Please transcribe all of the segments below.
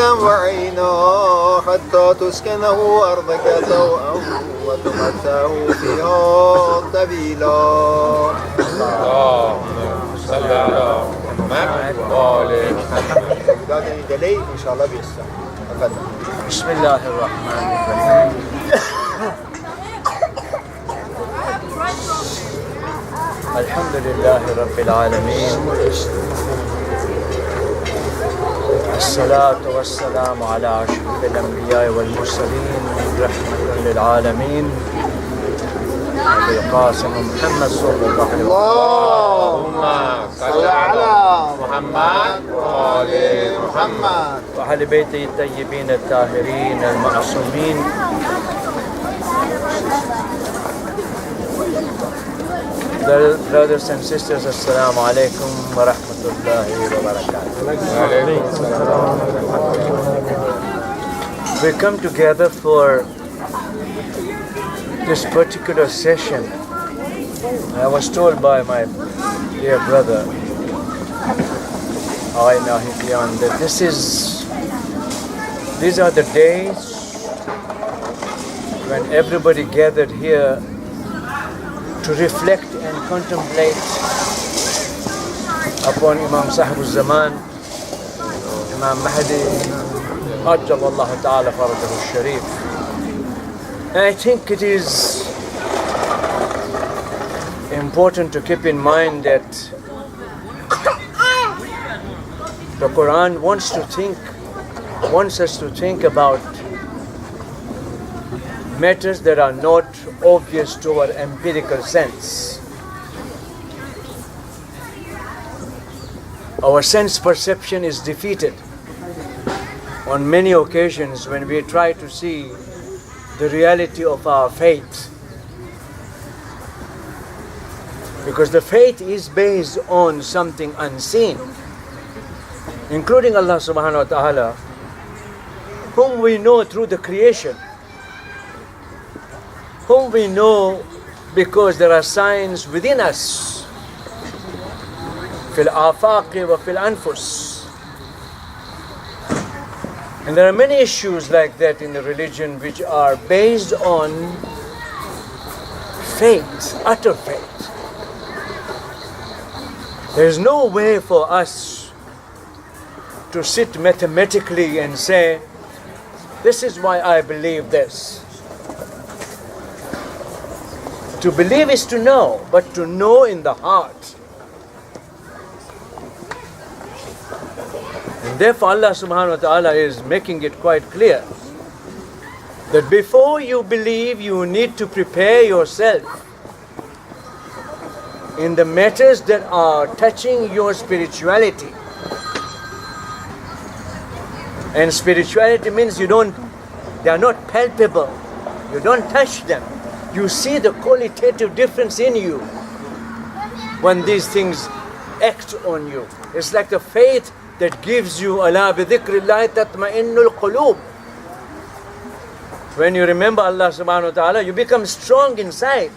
ظلا وعينا حتى تسكنه أرضك طوعا وتمتعه فيها طويلا. اللهم صل على محمد وآل محمد. إن شاء الله بيسا. بسم الله الرحمن الرحيم. الحمد لله رب العالمين، الصلاة والسلام على أشرف الأنبياء والمرسلين رحمة للعالمين أبي القاسم محمد صلى الله عليه وسلم. اللهم صل على محمد وآل محمد وأهل بيته الطيبين الطاهرين المعصومين. Brothers and sisters, Assalamu alaikum wa rahmatullahi wa barakatuh. We come together for this particular session. I was told by my dear brother, Aina Hidian, that these are the days when everybody gathered here to reflect and contemplate upon Imam Sahib al-Zaman, Imam Mahdi, Ajjalallahu Ta'ala Farajahu al-Sharif. And I think it is important to keep in mind that the Quran wants us to think about matters that are not obvious to our empirical sense. Our sense perception is defeated on many occasions when we try to see the reality of our faith. Because the faith is based on something unseen, including Allah subhanahu wa ta'ala, whom we know through the creation, whom we know because there are signs within us. في الآفاق وفي الأنفس. And there are many issues like that in the religion which are based on faith, utter faith. There is no way for us to sit mathematically and say, this is why I believe this. To believe is to know, but to know in the heart. And therefore Allah subhanahu wa ta'ala is making it quite clear that before you believe, you need to prepare yourself in the matters that are touching your spirituality. And spirituality means they are not palpable. You don't touch them. You see the qualitative difference in you when these things act on you. It's like the faith that gives you ala bi dhikrillahi tatma'innul qulub. When you remember Allah subhanahu wa ta'ala, you become strong inside.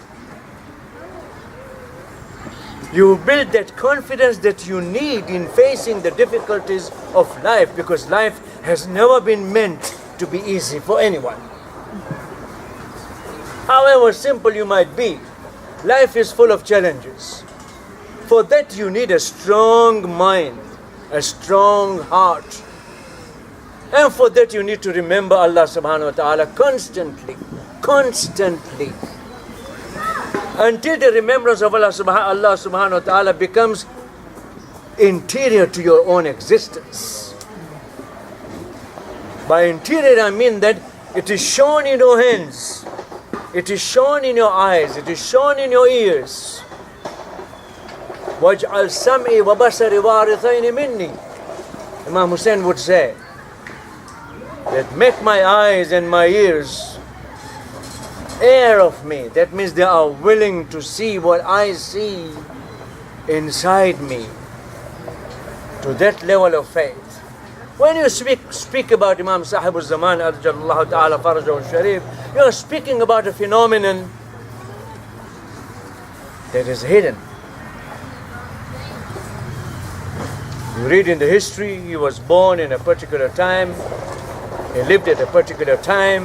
You build that confidence that you need in facing the difficulties of life, because life has never been meant to be easy for anyone. However simple you might be, life is full of challenges. For that you need a strong mind, a strong heart. And for that you need to remember Allah subhanahu wa ta'ala constantly. Until the remembrance of Allah subhanahu wa ta'ala becomes interior to your own existence. By interior I mean that it is shown in your hands, it is shown in your eyes, it is shown in your ears. وَاجْعَلْ سَمْعِي وَبَصَرِي وَارِثَيْنِ مِنِّي. Imam Hussein would say that make my eyes and my ears heir of me. That means they are willing to see what I see inside me. To that level of faith. When you speak about Imam Sahib al-Zaman, Ajjalallahu Ta'ala Farajahu al-Sharif, you are speaking about a phenomenon that is hidden. You read in the history, he was born in a particular time, He lived at a particular time.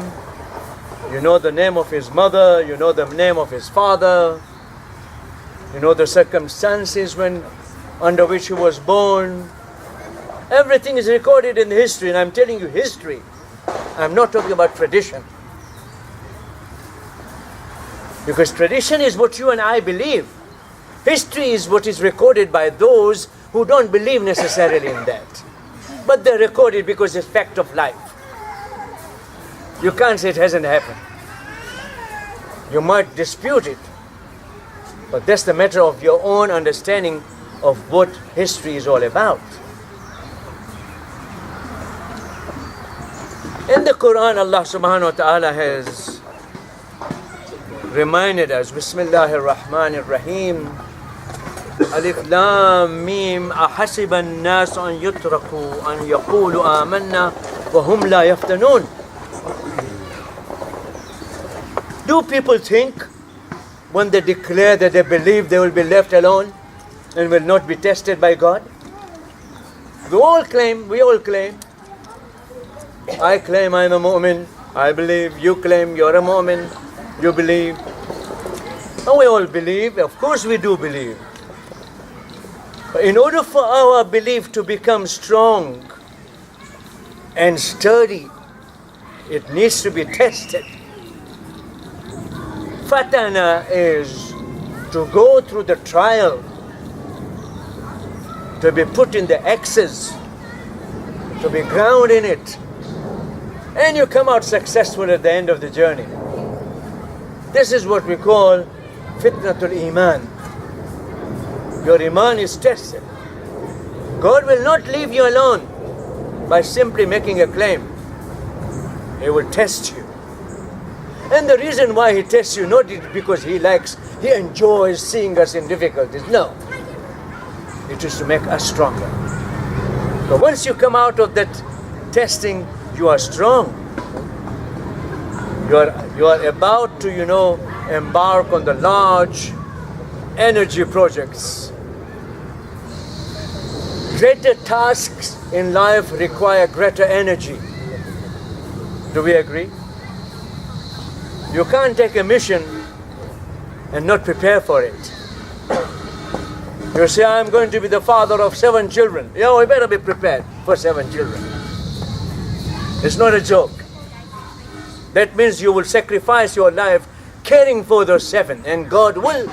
You know the name of his mother, you know the name of his father, you know the circumstances under which he was born. Everything is recorded in history, and I'm telling you history. I'm not talking about tradition. Because tradition is what you and I believe. History is what is recorded by those who don't believe necessarily in that. But they're recorded because it's fact of life. You can't say it hasn't happened. You might dispute it. But that's the matter of your own understanding of what history is all about. In the Quran, Allah subhanahu wa ta'ala has reminded us, Bismillahir Rahmanir Rahim, Alif Lam Mim, Ahasiba an-nas an yutraku an yaqulu amanna wa hum la yaftanun. Do people think when they declare that they believe they will be left alone and will not be tested by God? We all claim, I claim I'm a mu'min, I believe, you claim you're a mu'min, you believe. And we all believe, of course we do believe. But in order for our belief to become strong and sturdy, it needs to be tested. Fatana is to go through the trial, to be put in the X's, to be ground in it, and you come out successful at the end of the journey. This is what we call fitnatul iman. Your iman is tested. God will not leave you alone by simply making a claim. He will test you. And the reason why he tests you, not because he enjoys seeing us in difficulties. No. It is to make us stronger. But once you come out of that testing, you are strong. You are about to, embark on the large energy projects. Greater tasks in life require greater energy. Do we agree? You can't take a mission and not prepare for it. You say, I'm going to be the father of 7 children. Yeah, we better be prepared for 7 children. It's not a joke. That means you will sacrifice your life caring for those 7, and God will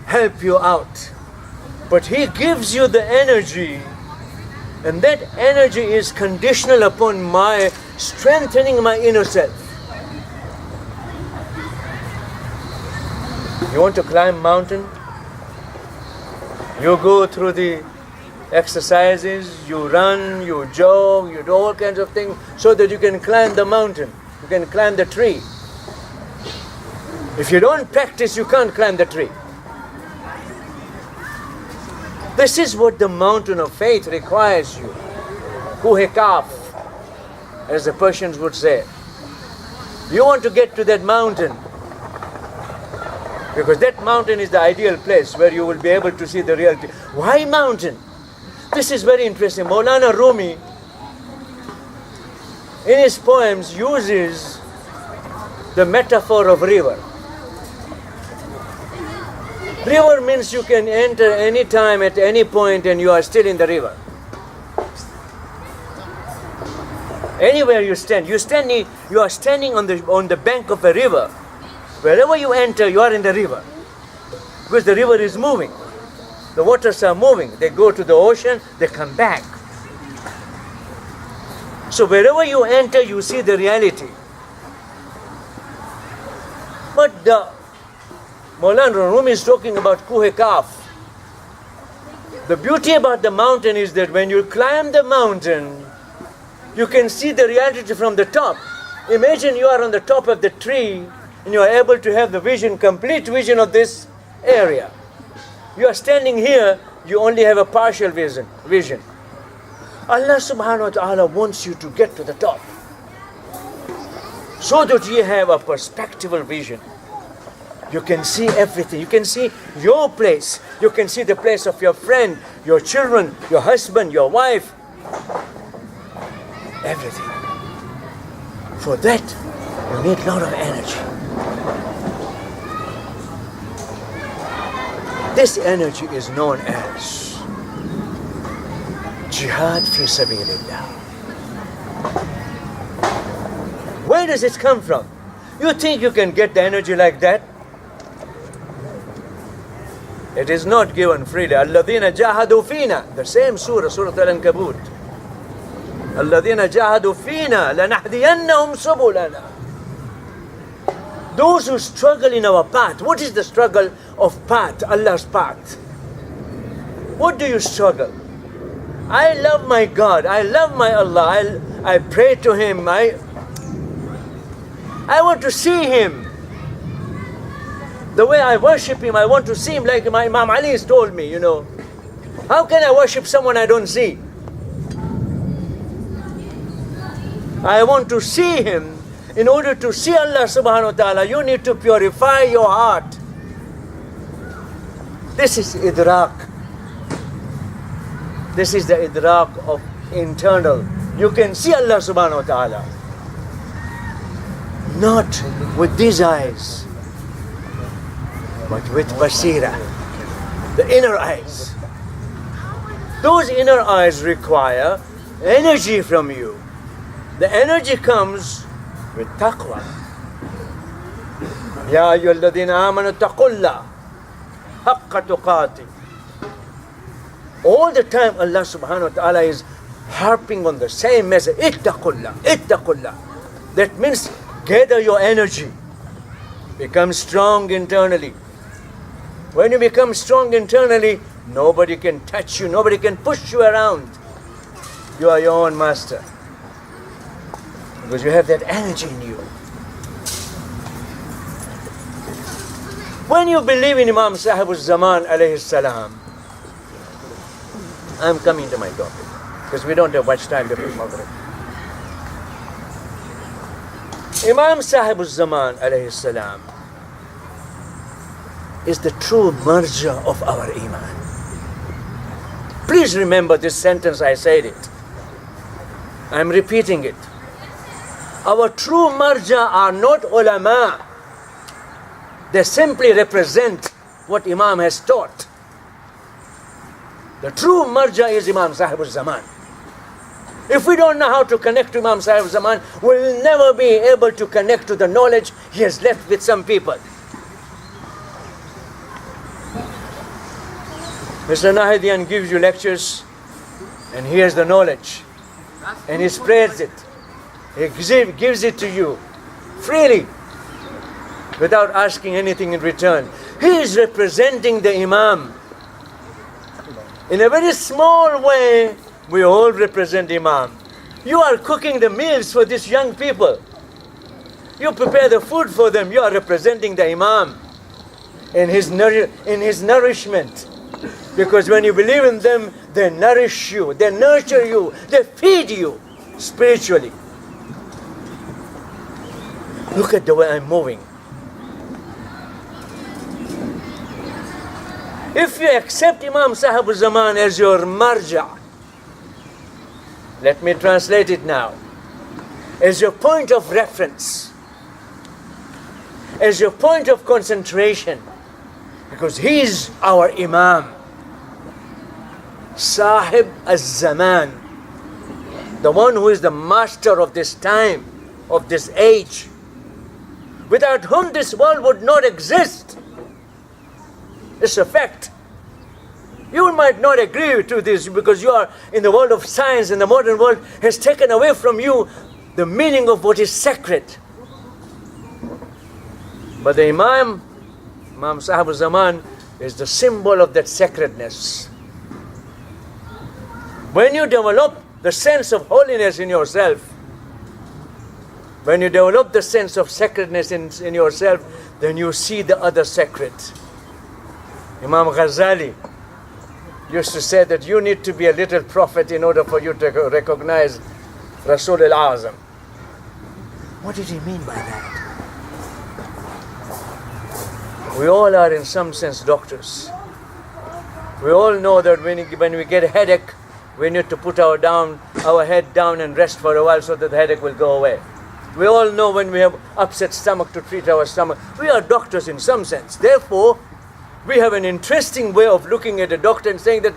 help you out. But He gives you the energy, and that energy is conditional upon my strengthening my inner self. You want to climb mountain? You go through the exercises, you run, you jog, you do all kinds of things so that you can climb the mountain, you can climb the tree. If you don't practice, you can't climb the tree. This is what the mountain of faith requires you. Kuhe-kaf, as the Persians would say. You want to get to that mountain, because that mountain is the ideal place where you will be able to see the reality. Why mountain? This is very interesting. Maulana Rumi, in his poems, uses the metaphor of river. River means you can enter any time, at any point, and you are still in the river. Anywhere you stand, you are standing on the bank of a river. Wherever you enter, you are in the river. Because the river is moving. The waters are moving. They go to the ocean, they come back. So wherever you enter, you see the reality. But Maulana Rumi is talking about Kuhe-Kaf. The beauty about the mountain is that when you climb the mountain, you can see the reality from the top. Imagine you are on the top of the tree and you are able to have the vision, complete vision of this area. You are standing here, you only have a partial vision. Allah subhanahu wa ta'ala wants you to get to the top, so that you have a perspectival vision. You can see everything. You can see your place. You can see the place of your friend, your children, your husband, your wife. Everything. For that, you need a lot of energy. This energy is known as jihad fi sabilillah. Where does it come from? You think you can get the energy like that? It is not given freely. الَّذِينَ جَاهَدُوا فِينَا. The same surah, Surah Al-Ankabut. الَّذِينَ جَاهَدُوا فِينَا لَنَهْدِيَنَّهُمْ سُبُلَنَا. Those who struggle in our path. What is the struggle of path? Allah's path. What do you struggle? I love my God. I love my Allah. I pray to Him. I want to see Him. The way I worship Him, I want to see Him like my Imam Ali has told me, How can I worship someone I don't see? I want to see Him. In order to see Allah subhanahu wa ta'ala, you need to purify your heart. This is idrak. This is the idrak of internal. You can see Allah subhanahu wa ta'ala. Not with these eyes, but with basira, the inner eyes. Those inner eyes require energy from you. The energy comes with taqwa. Ya ayyuhalladhina amanu taqullah haqqa tuqati. All the time Allah subhanahu wa ta'ala is harping on the same message. Ittaqullah, ittaqullah. That means gather your energy. Become strong internally. When you become strong internally, nobody can touch you, nobody can push you around. You are your own master. Because you have that energy in you. When you believe in Imam Sahib al-Zaman alayhi salam, I'm coming to my topic, because we don't have much time before Maghrib. Imam Sahib al-Zaman alayhi salam is the true marja of our iman. Please remember this sentence, I said it. I'm repeating it. Our true marja are not ulama. They simply represent what Imam has taught. The true marja is Imam Sahib al-Zaman. If we don't know how to connect to Imam Sahib al-Zaman, we'll never be able to connect to the knowledge he has left with some people. Mr. Nahidian gives you lectures and hears the knowledge and he spreads it. He gives it to you freely without asking anything in return. He is representing the Imam. In a very small way, we all represent Imam. You are cooking the meals for these young people. You prepare the food for them. You are representing the Imam in his nourishment. Because when you believe in them, they nourish you, they nurture you, they feed you spiritually. Look at the way I'm moving. If you accept Imam Sahib al-Zaman as your marja, let me translate it now, as your point of reference, as your point of concentration, because he is our Imam, Sahib al-Zaman, the one who is the master of this time, of this age, without whom this world would not exist. It's a fact. You might not agree to this because you are in the world of science, and the modern world has taken away from you the meaning of what is sacred. But the Imam Sahib al-Zaman, is the symbol of that sacredness. When you develop the sense of holiness in yourself, when you develop the sense of sacredness in yourself, then you see the other sacred. Imam Ghazali used to say that you need to be a little prophet in order for you to recognize Rasul al-Azam. What did he mean by that? We all are in some sense doctors. We all know that when we get a headache, we need to put our head down and rest for a while so that the headache will go away. We all know when we have upset stomach to treat our stomach. We are doctors in some sense. Therefore, we have an interesting way of looking at a doctor and saying that,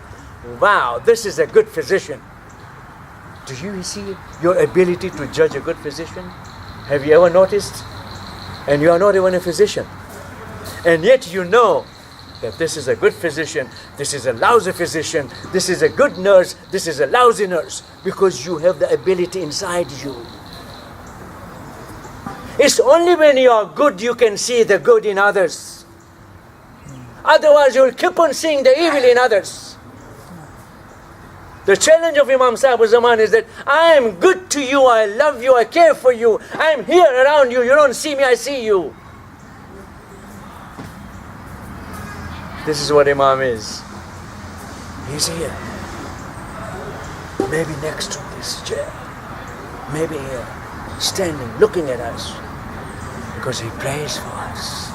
wow, this is a good physician. Do you see your ability to judge a good physician? Have you ever noticed? And you are not even a physician. And yet you know that this is a good physician, this is a lousy physician, this is a good nurse, this is a lousy nurse, because you have the ability inside you. It's only when you are good you can see the good in others. Otherwise you will keep on seeing the evil in others. The challenge of Imam Sahib Zaman is that I am good to you, I love you, I care for you, I am here around you, you don't see me, I see you. This is what Imam is. He's here. Maybe next to this chair. Maybe here, standing, looking at us. Because he prays for us.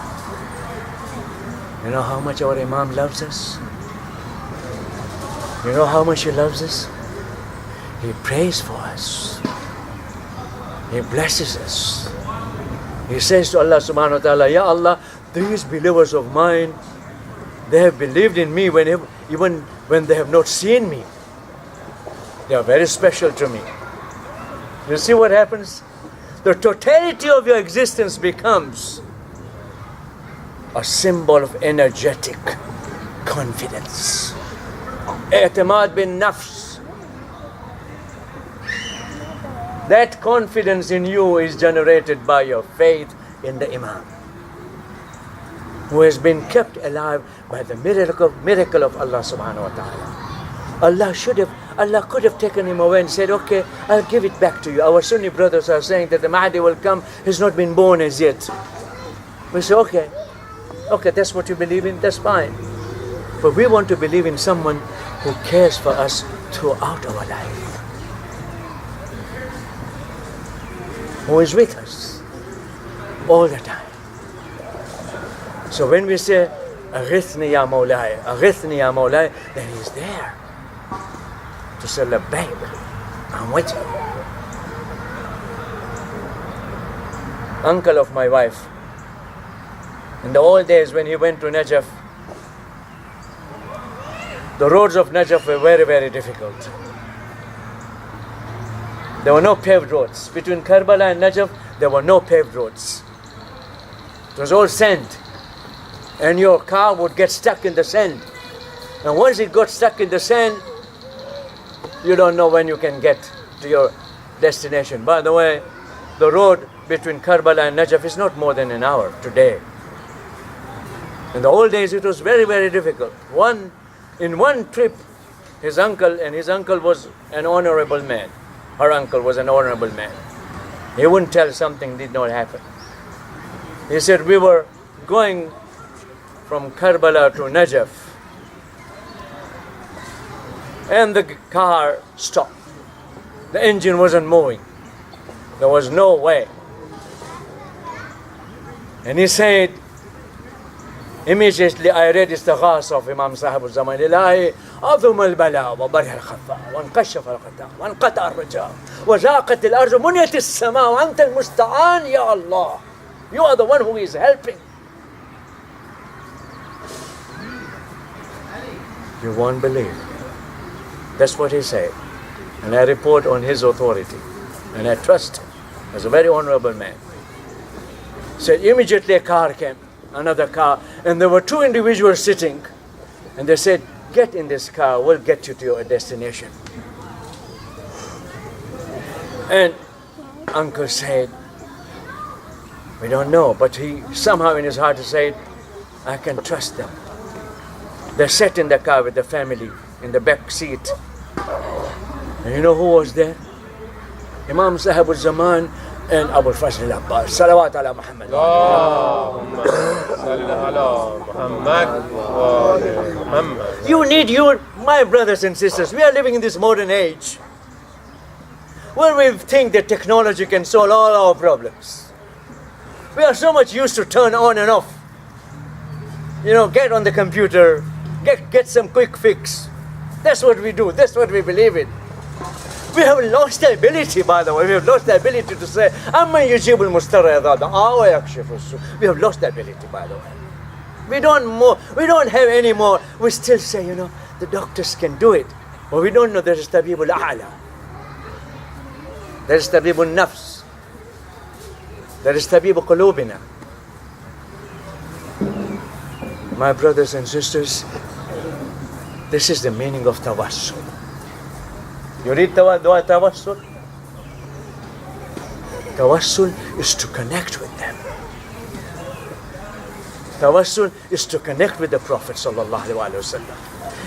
You know how much our Imam loves us? You know how much he loves us? He prays for us. He blesses us. He says to Allah subhanahu wa ta'ala, Ya Allah, these believers of mine, they have believed in me even when they have not seen me. They are very special to me. You see what happens? The totality of your existence becomes a symbol of energetic confidence. I'timad bin nafs. That confidence in you is generated by your faith in the Imam, who has been kept alive by the miracle of Allah subhanahu wa ta'ala. Allah could have taken him away and said, okay, I'll give it back to you. Our Sunni brothers are saying that the Mahdi will come, he's not been born as yet. We say, okay, that's what you believe in, that's fine. But we want to believe in someone who cares for us throughout our life, who is with us all the time. So when we say, Aghithni ya Mawlai, then he's there to say, Labbaik, I'm with you. Uncle of my wife, in the old days when he went to Najaf, the roads of Najaf were very, very difficult. There were no paved roads. Between Karbala and Najaf, there were no paved roads. It was all sand. And your car would get stuck in the sand. And once it got stuck in the sand, you don't know when you can get to your destination. By the way, the road between Karbala and Najaf is not more than an hour today. In the old days, it was very, very difficult. In one trip, his uncle was an honorable man. Her uncle was an honorable man. He wouldn't tell something did not happen. He said, we were going from Karbala to Najaf, and the car stopped. The engine wasn't moving. There was no way. And he said, immediately I read Istighas of Imam Sahib al-Zaman. Ilahi, أظم البلاء وبرح الخفاء وانكشف الغطاء وانقطع الرجاء وزاقت الأرض منيت السماء وأنت المستعان يا Allah. You are the one who is helping. You won't believe. That's what he said. And I report on his authority. And I trust him as a very honorable man. So immediately a car came, another car, and there were two individuals sitting. And they said, get in this car, we'll get you to your destination. And uncle said, we don't know, but he somehow in his heart said, I can trust them. They sat in the car with the family in the back seat. And you know who was there? Imam Sahib al-Zaman and Abu Fazl al-Abbas. Salawat ala Muhammad. Allahumma salli ala Muhammad wa ali Muhammad. You need my brothers and sisters. We are living in this modern age where we think that technology can solve all our problems. We are so much used to turn on and off. You know, get on the computer, get some quick fix. That's what we do. That's what we believe in. We have lost the ability, by the way. We have lost the ability to say, Amma yujibul mustara idha. We have lost the ability, by the way. We don't have any more. We still say, the doctors can do it. But we don't know there is tabibul a'la. There is tabibul nafs. There is tabibul qulubina. My brothers and sisters, this is the meaning of tawassul. You read dua tawassul? Tawassul is to connect with them. Tawassul is to connect with the Prophet sallallahu alaihi wasallam.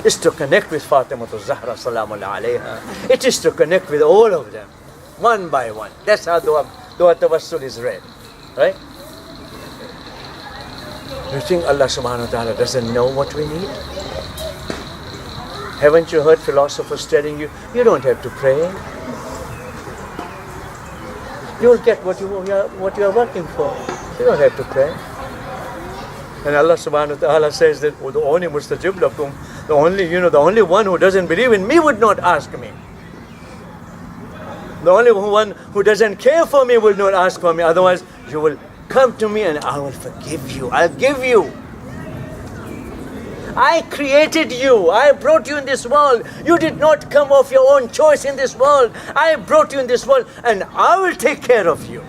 Is to connect with Fatima Zahra salamu alayha. It is to connect with all of them, one by one. That's how dua tawassul is read, right? You think Allah subhanahu wa ta'ala doesn't know what we need? Haven't you heard philosophers telling you, you don't have to pray. You'll get what you are working for. You don't have to pray. And Allah subhanahu wa ta'ala says that the only mustajib lakum, the only one who doesn't believe in me would not ask me. The only one who doesn't care for me will not ask for me. Otherwise, you will come to me and I will forgive you. I'll give you. I created you. I brought you in this world. You did not come of your own choice in this world. I brought you in this world and I will take care of you.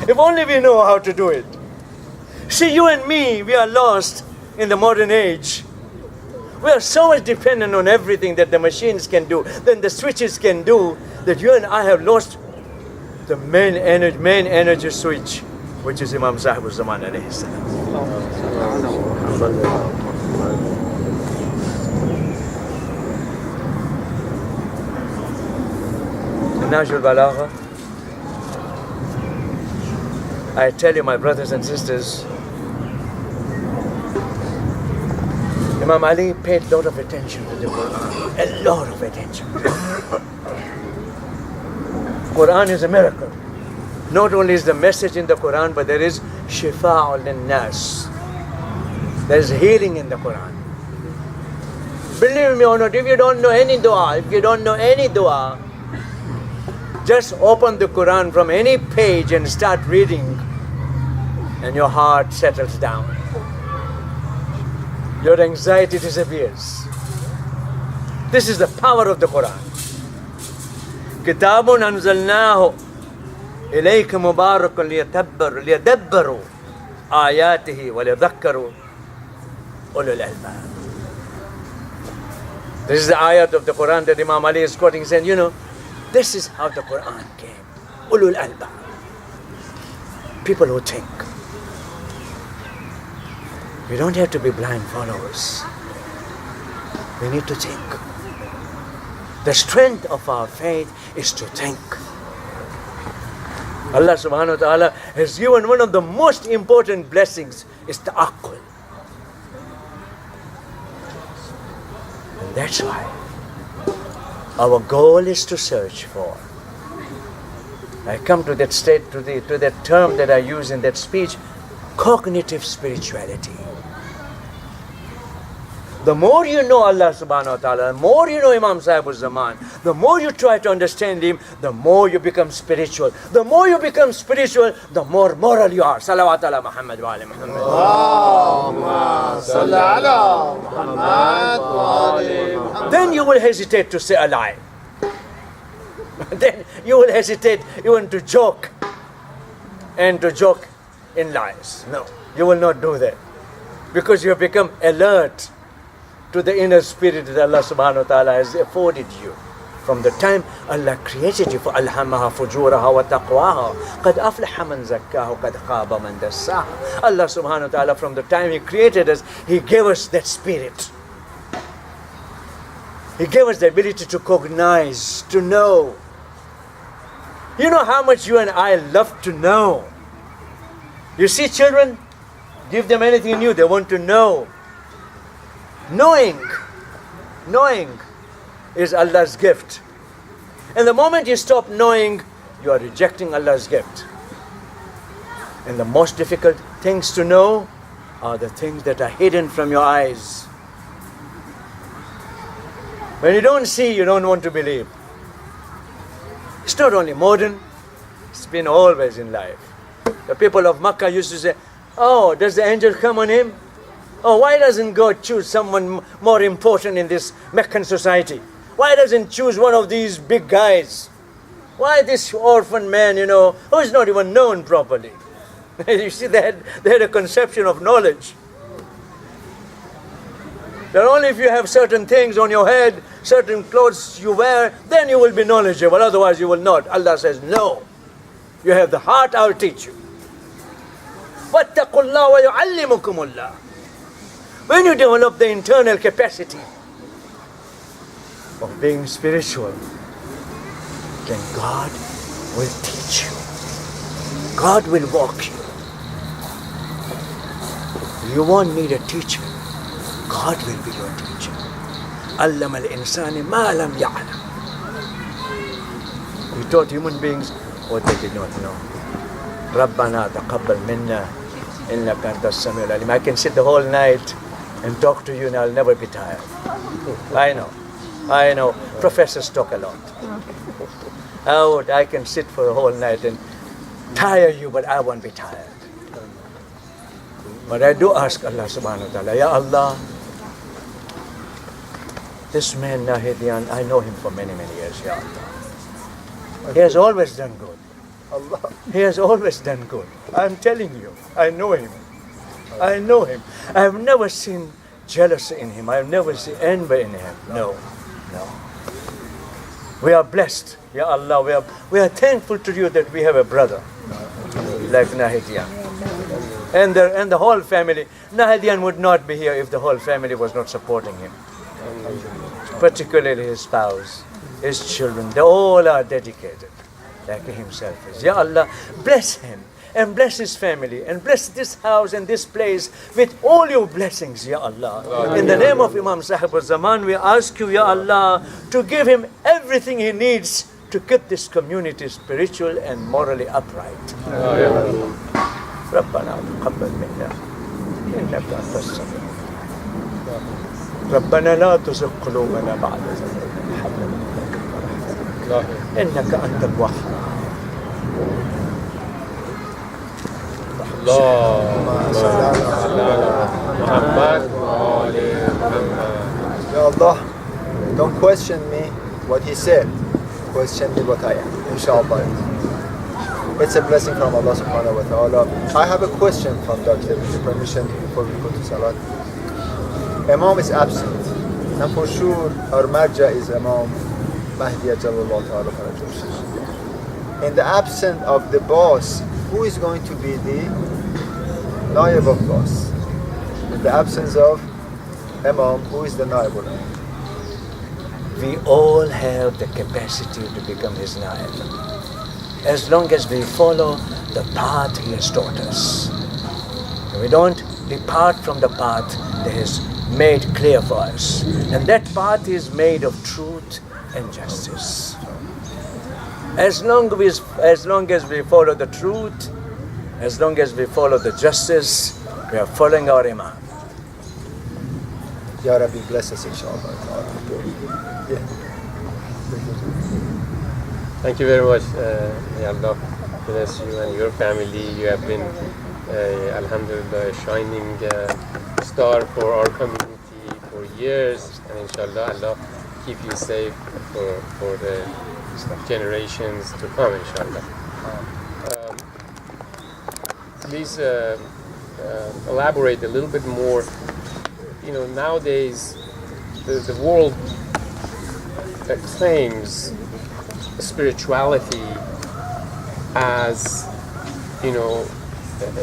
If only we know how to do it. See, you and me, we are lost in the modern age. We are so much dependent on everything that the machines can do, then the switches can do, that you and I have lost the main energy switch, which is Imam Sahib al-Zaman alayhi salam. Najul Balagha. I tell you, my brothers and sisters, Imam Ali paid a lot of attention to the Quran. A lot of attention. Quran is a miracle. Not only is the message in the Quran, but there is shifa'ul lin-nas. There is healing in the Quran. Believe me or not, if you don't know any dua, just open the Quran from any page and start reading, and your heart settles down. Your anxiety disappears. This is the power of the Quran. كتاب أنزلناه إليك مبارك ليدبروا آياته وليذكروا أولو الألباب. This is the ayat of the Quran that Imam Ali is quoting, saying, this is how the Quran came. Ulul Albab. People who think. We don't have to be blind followers. We need to think. The strength of our faith is to think. Allah subhanahu wa ta'ala has given one of the most important blessings is the aql. And that's why our goal is to search for. I come to that state, to that term that I use in that speech, cognitive spirituality. The more you know Allah subhanahu wa ta'ala, the more you know Imam Sahib al-Zaman, the more you try to understand him, the more you become spiritual. The more you become spiritual, the more moral you are. Salawat ala Muhammad wa ali Muhammad. Allahumma salli ala Muhammad wa ali Muhammad. Then you will hesitate to say a lie. Then you will hesitate even to joke and to joke in lies. No, you will not do that. Because you have become alert to the inner spirit that Allah subhanahu wa ta'ala has afforded you. From the time Allah created you, for أَلْهَمَهَا فُجُورَهَا وَتَقْوَاهَا قَدْ أَفْلَحَ مَنْ زَكَّاهُ قَدْ خَابَ مَنْ دَسَّاهَا. Allah subhanahu wa ta'ala, from the time He created us, He gave us that spirit. He gave us the ability to cognize, to know. You know how much you and I love to know. You see children, give them anything new, they want to know. Knowing is Allah's gift. And the moment you stop knowing, you are rejecting Allah's gift. And the most difficult things to know are the things that are hidden from your eyes. When you don't see, you don't want to believe. It's not only modern, it's been always in life. The people of Makkah used to say, oh, does the angel come on him? Oh, why doesn't God choose someone more important in this Meccan society? Why doesn't choose one of these big guys? Why this orphan man, who is not even known properly? You see, they had a conception of knowledge. That only if you have certain things on your head, certain clothes you wear, then you will be knowledgeable. Otherwise you will not. Allah says, no. You have the heart, I will teach you. وَاتَّقُوا اللَّهَ وَيُعَلِّمُكُمُ اللَّهُ. When you develop the internal capacity of being spiritual, then God will teach you. God will walk you. You won't need a teacher. God will be your teacher. عَلَّمَ الْإِنسَانِ مَا لَمْ يَعْلَمْ. He taught human beings what they did not know. رَبَّنَا تَقَبَّلْ مِنَّا إِنَّكَ أَنْتَ السَّمِيعُ الْعَلِيمُ. I can sit the whole night and talk to you and I'll never be tired. I know. Professors talk a lot. I can sit for a whole night and tire you, but I won't be tired. But I do ask Allah subhanahu wa ta'ala, Ya Allah, this man Nahidian, I know him for many, many years, Ya Allah. He has always done good. He has always done good. I'm telling you, I know him. I know him. I have never seen jealousy in him. I have never seen envy in him. No. We are blessed, Ya Allah. We are thankful to you that we have a brother like Nahidian. And the whole family. Nahidian would not be here if the whole family was not supporting him. Particularly his spouse, his children. They all are dedicated like he himself is. Ya Allah, bless him and bless his family and bless this house and this place with all your blessings, Ya Allah. In the name of Imam Sahib al-Zaman, we ask you, Ya Allah, to give him everything he needs to keep this community spiritual and morally upright. ربنا تقبل منا إنك أنت السميع. ربنا لا تزغ قلوبنا بعد إذ هديتنا إنك أنت الوهاب. اللهم صل على محمد وآل محمد. Ya Allah, don't question me what he said. Question me what I am. Inshallah. It's a blessing from Allah subhanahu wa ta'ala. I have a question from Doctor, with your permission, before we go to Salat. Imam is absent. And for sure, our marja is Imam Mahdi Ajalullah ta'ala Farajah. In the absence of the boss, who is going to be the naib of boss? In the absence of Imam, who is the naib of Imam? We all have the capacity to become his naib, as long as we follow the path he has taught us. We don't depart from the path that is made clear for us. And that path is made of truth and justice. As long as we follow the truth, as long as we follow the justice, we are following our Imam. Ya Rabbi, bless us, inshallah. Yeah. Thank you very much. May Allah bless you and your family. You have been, alhamdulillah, a shining star for our community for years. And inshallah, Allah keep you safe for the generations to come, inshallah. Please elaborate a little bit more. Nowadays, the world claims spirituality as,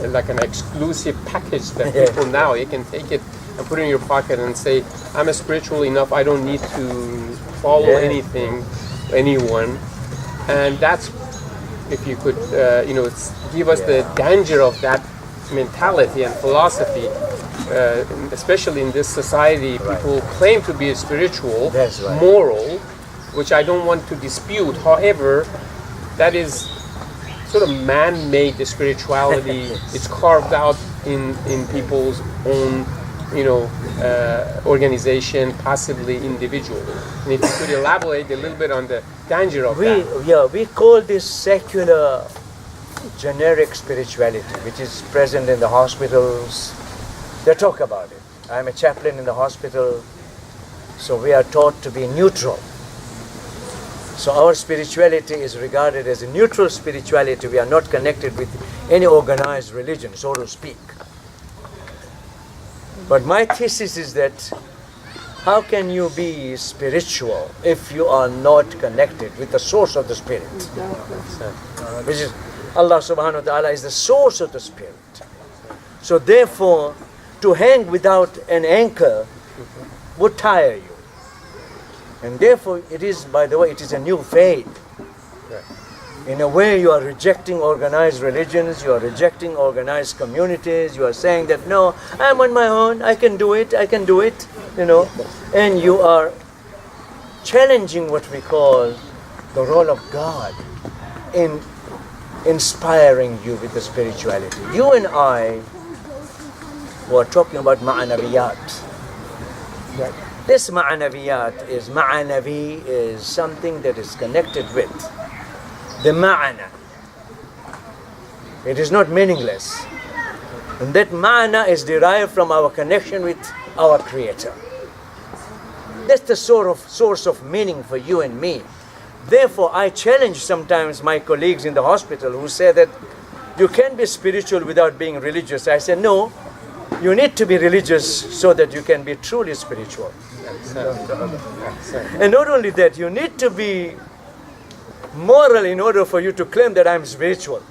like an exclusive package that people now, you can take it and put it in your pocket and say, I'm spiritual enough, I don't need to follow anything, anyone. And that's, if you could, give us the danger of that mentality and philosophy, especially in this society. People claim to be spiritual, moral, which I don't want to dispute. However, that is sort of man-made spirituality. It's carved out in people's own organization, possibly individual. And if you could elaborate a little bit on the danger of that. We call this secular generic spirituality, which is present in the hospitals. They talk about it. I'm a chaplain in the hospital, so we are taught to be neutral. So our spirituality is regarded as a neutral spirituality. We are not connected with any organized religion, so to speak. But my thesis is that how can you be spiritual if you are not connected with the source of the spirit? Which is Allah subhanahu wa ta'ala is the source of the spirit. So therefore, to hang without an anchor would tire you. And therefore it is, by the way, it is a new faith. In a way, you are rejecting organized religions, you are rejecting organized communities, you are saying that, no, I'm on my own, I can do it, and you are challenging what we call the role of God in inspiring you with the spirituality. You and I were talking about ma'anaviyat. This ma'anaviyat is something that is connected with the ma'ana. It is not meaningless. And that ma'ana is derived from our connection with our Creator. That's the source of meaning for you and me. Therefore, I challenge sometimes my colleagues in the hospital who say that you can be spiritual without being religious. I say, no, you need to be religious so that you can be truly spiritual. And not only that, you need to be moral in order for you to claim that I'm spiritual.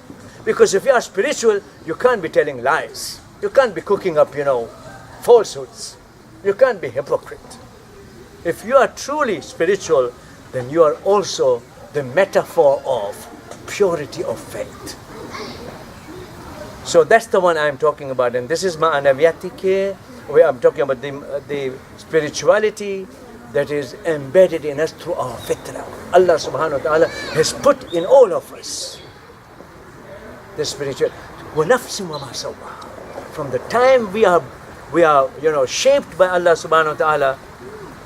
Because if you are spiritual, you can't be telling lies. You can't be cooking up, falsehoods. You can't be hypocrite. If you are truly spiritual, then you are also the metaphor of purity of faith. So that's the one I'm talking about. And this is ma'anaviyatike, where I'm talking about the spirituality that is embedded in us through our fitra. Allah subhanahu wa ta'ala has put in all of us the spiritual. From the time we are shaped by Allah subhanahu wa ta'ala,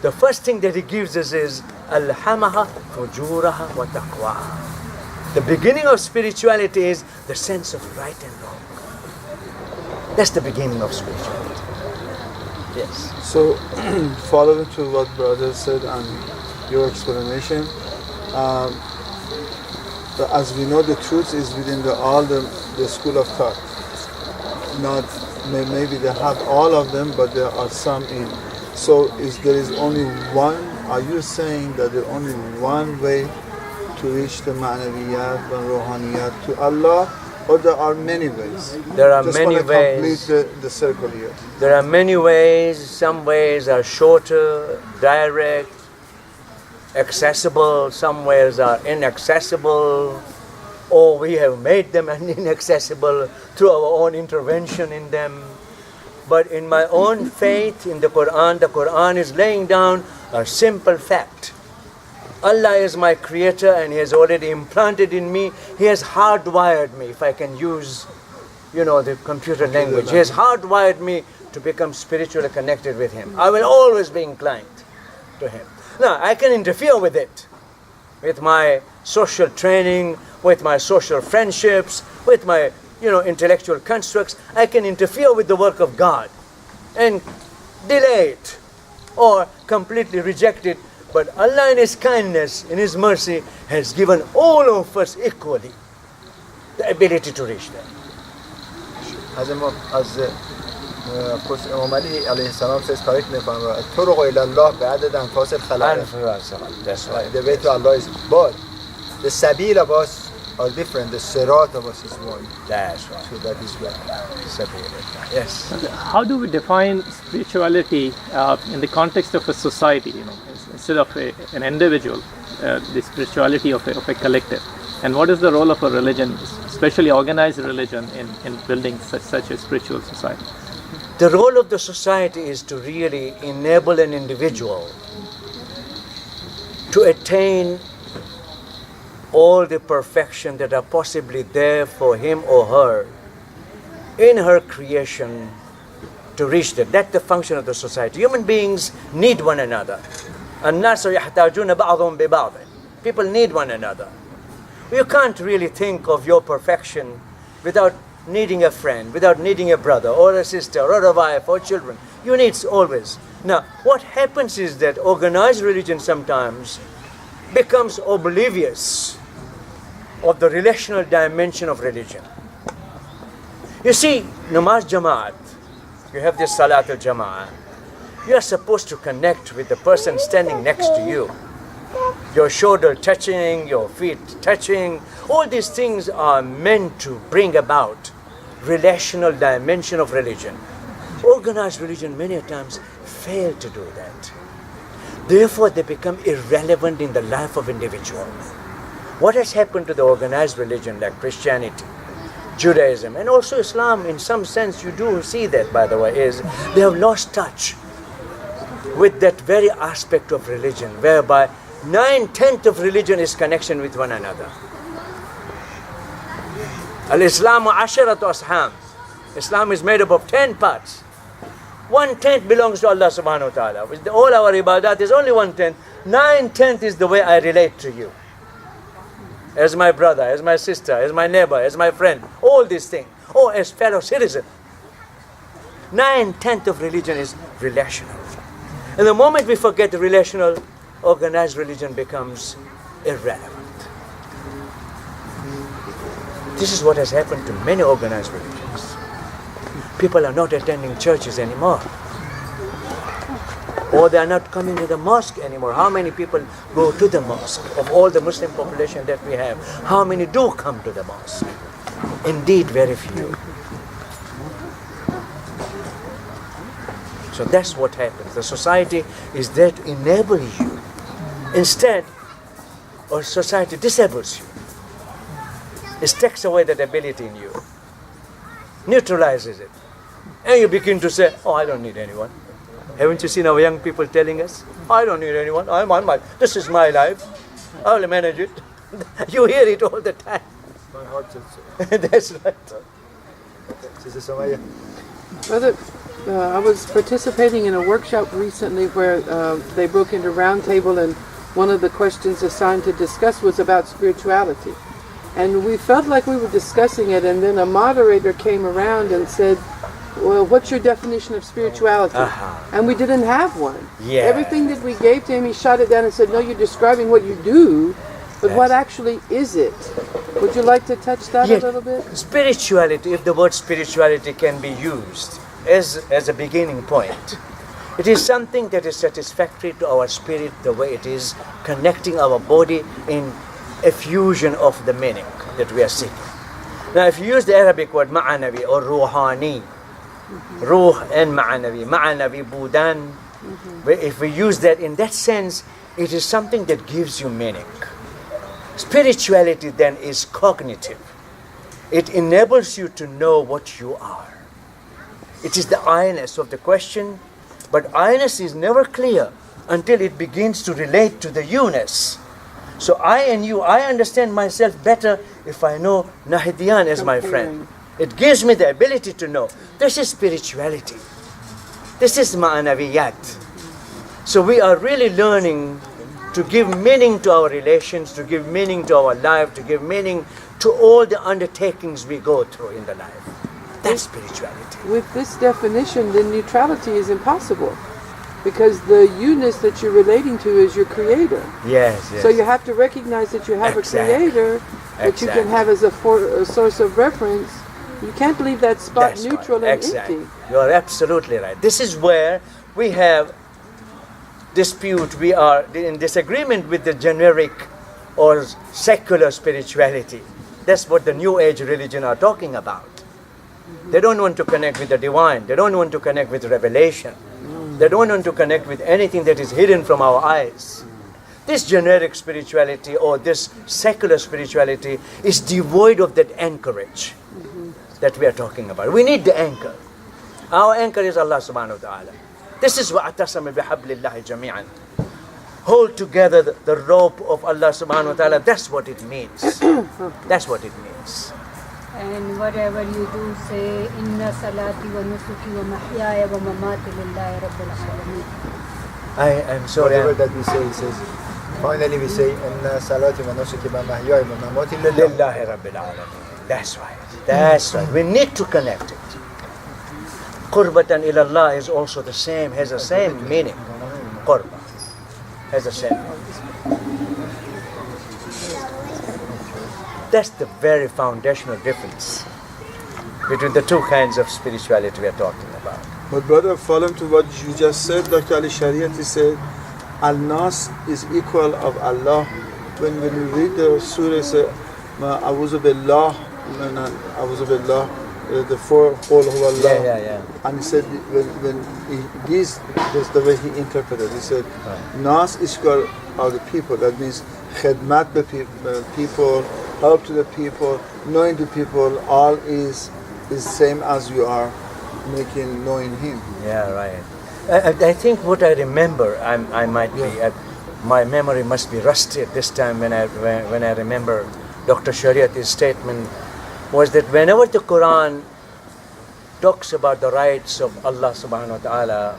the first thing that He gives us is alhamaha fujuraha wa taqwaha. The beginning of spirituality is the sense of right and wrong. That's the beginning of spirituality. Yes. So, following to what brother said and your explanation, as we know, the truth is within all the school of thought. Not maybe they have all of them, but there are some in. So, there is only one. Are you saying that there is only one way to reach the ma'naviyat and ruhaniyat to Allah? Or there are many ways? There are many ways. Complete the circle here. There are many ways. Some ways are shorter, direct, accessible. Some ways are inaccessible. Or we have made them inaccessible through our own intervention in them. But in my own faith in the Quran is laying down a simple fact. Allah is my creator and He has already implanted in me. He has hardwired me, if I can use, the computer language. He has hardwired me to become spiritually connected with Him. I will always be inclined to Him. Now, I can interfere with it, with my social training, with my social friendships, with my, intellectual constructs. I can interfere with the work of God and delay it or completely reject it. But Allah in His kindness, in His mercy, has given all of us equally the ability to reach them. از امام علی علیه السلام says correctly طرق الى الله بعدد انفاس الخلق. That's right. The way to Allah is, but the sabil of us are different. The sirat of us is one. That's right. So that is one. Yes. How do we define spirituality in the context of a society? Instead of an individual, the spirituality of a collective. And what is the role of a religion, especially organized religion, in building such a spiritual society? The role of the society is to really enable an individual to attain all the perfection that are possibly there for him or her in her creation to reach that. That's the function of the society. Human beings need one another. الناس يحتاجون بعضهم ببعض. People need one another. You can't really think of your perfection without needing a friend, without needing a brother or a sister or a wife or children. You need always. Now, what happens is that organized religion sometimes becomes oblivious of the relational dimension of religion. You see, namaz jama'at, you have this salat al-jama'ah. You are supposed to connect with the person standing next to you. Your shoulder touching, your feet touching, all these things are meant to bring about relational dimension of religion. Organized religion many times fail to do that. Therefore, they become irrelevant in the life of individual. What has happened to the organized religion like Christianity, Judaism, and also Islam, in some sense you do see that, by the way, is they have lost touch with that very aspect of religion whereby 9/10 of religion is connection with one another. Al-Islamu asharatu asham. Islam is made up of 10 parts. 1/10 belongs to Allah subhanahu wa ta'ala. With all our ibadat is only 1/10. 9/10 is the way I relate to you. As my brother, as my sister, as my neighbor, as my friend. All these things. Oh, as fellow citizen. 9/10 of religion is relational. And the moment we forget the relational, organized religion becomes irrelevant. This is what has happened to many organized religions. People are not attending churches anymore. Or they are not coming to the mosque anymore. How many people go to the mosque? Of all the Muslim population that we have, how many do come to the mosque? Indeed, very few. So that's what happens. The society is there to enable you. Instead, or society disables you. It takes away that ability in you, neutralizes it. And you begin to say, oh, I don't need anyone. Haven't you seen our young people telling us, I don't need anyone, I'm on my, this is my life, I'll manage it. You hear it all the time. My heart is That's right. Sister Somaya. Brother, I was participating in a workshop recently where they broke into round table, and one of the questions assigned to discuss was about spirituality. And we felt like we were discussing it, and then a moderator came around and said, well, what's your definition of spirituality? And we didn't have one. Yeah. Everything that we gave to him, he shot it down and said, no, you're describing what you do, but what actually is it? Would you like to touch that a little bit? Spirituality, if the word spirituality can be used as a beginning point, it is something that is satisfactory to our spirit the way it is, connecting our body in a fusion of the meaning that we are seeking. Now, if you use the Arabic word ma'anavi or ruhani, ruh and ma'anavi budan, if we use that in that sense, it is something that gives you meaning. Spirituality then is cognitive. It enables you to know what you are. It is the I-ness of the question, but I-ness is never clear until it begins to relate to the you-ness. So I and you, I understand myself better if I know Nahidiyan as my friend. It gives me the ability to know. This is spirituality. This is ma'anaviyat. So we are really learning to give meaning to our relations, to give meaning to our life, to give meaning to all the undertakings we go through in the life. That's spirituality. With this definition, then neutrality is impossible, because the you-ness that you're relating to is your creator. Yes. So you have to recognize that you have a creator that you can have as a source of reference. You can't leave that spot neutral and empty. You're absolutely right. This is where we have dispute. We are in disagreement with the generic or secular spirituality. That's what the New Age religion are talking about. They don't want to connect with the divine. They don't want to connect with revelation. They don't want to connect with anything that is hidden from our eyes. This generic spirituality or this secular spirituality is devoid of that anchorage that we are talking about. We need the anchor. Our anchor is Allah subhanahu wa ta'ala. This is wa'atasama bihablillahi jami'an. Hold together the rope of Allah subhanahu wa ta'ala. That's what it means. That's what it means. And whatever you do, say, Inna salati wa nusuki wa mahyaya wa mamati lillahi rabbil alamin. I'm sorry. Whatever that we say, he says. Finally, we say, Inna salati wa nusuki wa mahyaya wa mamati lillahi. Lillahi rabbil alamin. That's right. That's right. We need to connect it. Qurbatan ilallah is also the same, has the same meaning. Qurba has the same meaning. That's the very foundational difference between the two kinds of spirituality we are talking about. But brother, following to what you just said, Dr. Ali Shariat, he said, Al-Nas is equal of Allah. When you read the surah, say, A'udhu billah, the four Qul huwa Allah. Yeah. And he said, that's the way he interpreted. He said, Nas Ishkar are the people. That means khidmat the people, help to the people, knowing the people, all is same as you are knowing him. Yeah, right. I think what I remember, I might be, my memory must be rusty at this time when I remember Dr. Shariat's statement was that whenever the Quran talks about the rights of Allah subhanahu wa ta'ala,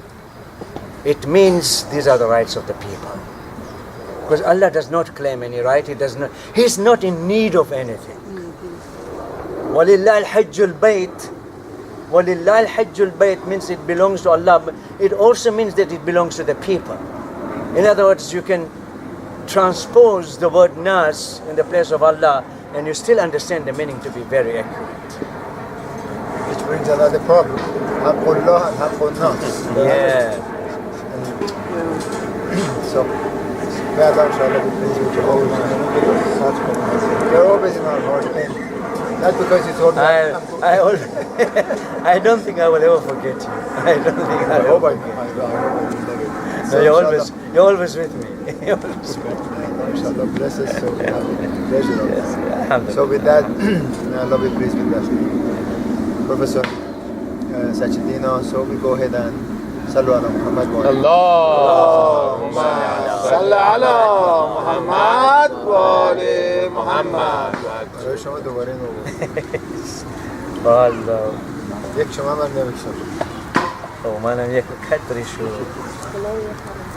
it means these are the rights of the people. Because Allah does not claim any right, He's not in need of anything. وَلِلَّهِ الْحَجُّ الْبَيْتِ وَلِلَّهِ الْحَجُّ الْبَيْتِ means it belongs to Allah, but it also means that it belongs to the people. In other words, you can transpose the word nas in the place of Allah and you still understand the meaning to be very accurate. Which brings another problem. Haqqullah and Haqqun Nas. Yeah. So, may Allah inshallah be pleased with you always. You're always in our heart. Not because you told me. I don't think I will ever forget you. I don't think I will ever forget you. So you're always with me. You're always with me. Inshallah, bless us. So we have the pleasure of Yes, that. alhamdulillah. So with that, may Allah be pleased with that. Professor Sachedina, so we go ahead and Sallu ala Muhammad wa Allahumma salli ala Muhammad wa ali Muhammad. برای شما دوباره نو والا یک شما من نمیشم. او منم یک قدری شو.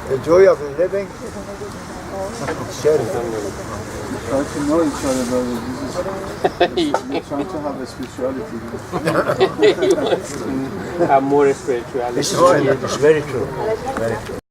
The joy of living, share it. Try to know each other, brother. This is trying to have a spirituality. Have more spirituality. This is very true. Very true.